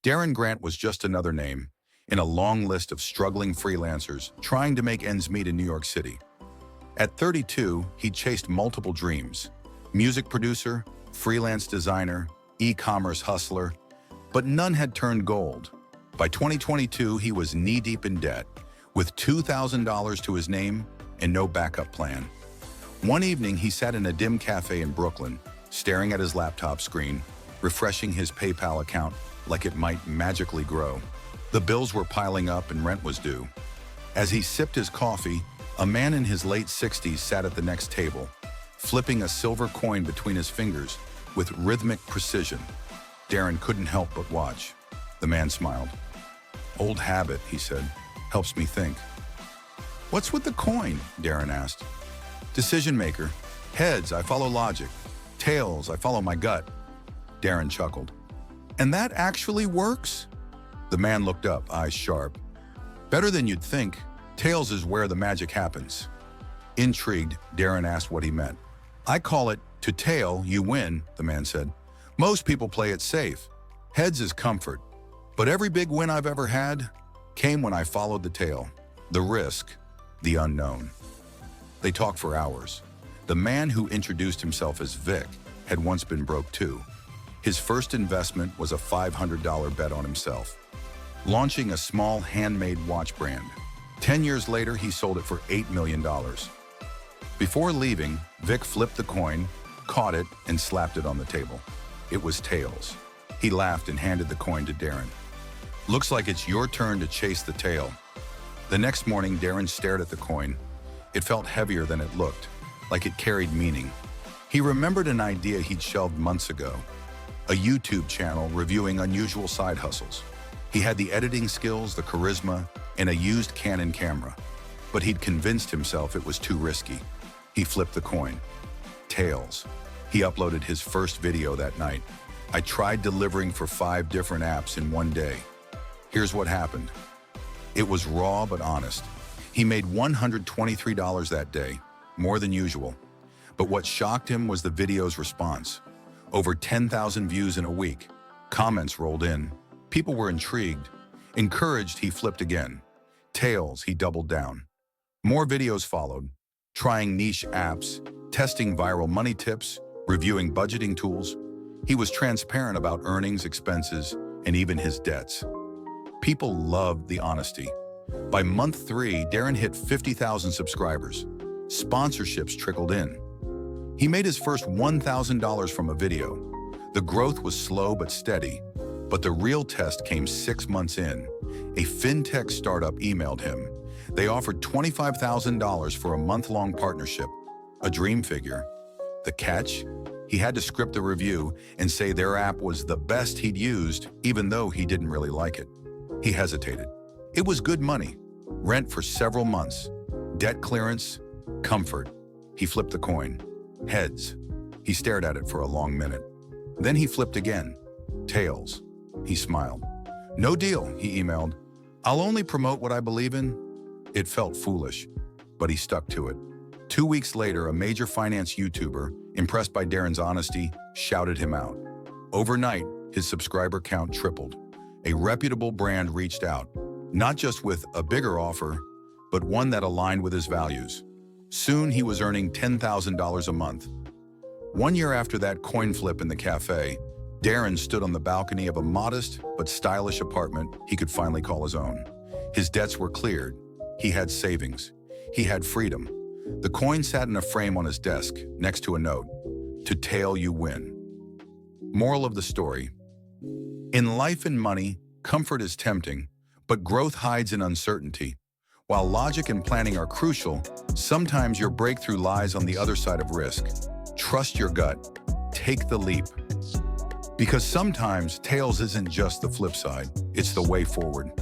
Darren Grant was just another name in a long list of struggling freelancers trying to make ends meet in New York City. At 32, he chased multiple dreams: music producer, freelance designer, e-commerce hustler, but none had turned gold. By 2022, he was knee-deep in debt, with $2,000 to his name and no backup plan. One evening, he sat in a dim cafe in Brooklyn, staring at his laptop screen, refreshing his PayPal account like it might magically grow. The bills were piling up and rent was due. As he sipped his coffee, a man in his late 60s sat at the next table, flipping a silver coin between his fingers with rhythmic precision. Darren couldn't help but watch. The man smiled. "Old habit," he said. "Helps me think." "What's with the coin?" Darren asked. "Decision maker. Heads, I follow logic. Tails, I follow my gut." Darren chuckled. "And that actually works?" The man looked up, eyes sharp. "Better than you'd think. Tails is where the magic happens." Intrigued, Darren asked what he meant. "I call it to tail, you win," the man said. "Most people play it safe. Heads is comfort. But every big win I've ever had came when I followed the tail. The risk, the unknown." They talked for hours. The man who introduced himself as Vic had once been broke too. His first investment was a $500 bet on himself, launching a small handmade watch brand. 10 years later, he sold it for $8 million. Before leaving, Vic flipped the coin, caught it, and slapped it on the table. It was tails. He laughed and handed the coin to Darren. "Looks like it's your turn to chase the tail." The next morning, Darren stared at the coin. It felt heavier than it looked, like it carried meaning. He remembered an idea he'd shelved months ago, a YouTube channel reviewing unusual side hustles. He had the editing skills, the charisma, and a used Canon camera, but he'd convinced himself it was too risky. He flipped the coin. Tails. He uploaded his first video that night. "I tried delivering for 5 different apps in one day. Here's what happened." It was raw but honest. He made $123 that day, more than usual. But what shocked him was the video's response. Over 10,000 views in a week. Comments rolled in. People were intrigued. Encouraged, he flipped again. Tails, he doubled down. More videos followed, trying niche apps, testing viral money tips, reviewing budgeting tools. He was transparent about earnings, expenses, and even his debts. People loved the honesty. By month 3, Darren hit 50,000 subscribers. Sponsorships trickled in. He made his first $1,000 from a video. The growth was slow but steady, but the real test came 6 months in. A fintech startup emailed him. They offered $25,000 for a month-long partnership, a dream figure. The catch? He had to script the review and say their app was the best he'd used, even though he didn't really like it. He hesitated. It was good money. Rent for several months. Debt clearance. Comfort. He flipped the coin. Heads. He stared at it for a long minute. Then he flipped again. Tails. He smiled. "No deal," he emailed. "I'll only promote what I believe in." It felt foolish, but he stuck to it. 2 weeks later, a major finance YouTuber, impressed by Darren's honesty, shouted him out. Overnight, his subscriber count tripled. A reputable brand reached out, not just with a bigger offer, but one that aligned with his values. Soon, he was earning $10,000 a month. 1 year after that coin flip in the cafe, Darren stood on the balcony of a modest but stylish apartment he could finally call his own. His debts were cleared. He had savings. He had freedom. The coin sat in a frame on his desk, next to a note. "To tail, you win." Moral of the story. In life and money, comfort is tempting, but growth hides in uncertainty. While logic and planning are crucial, sometimes your breakthrough lies on the other side of risk. Trust your gut. Take the leap. Because sometimes tails isn't just the flip side, it's the way forward.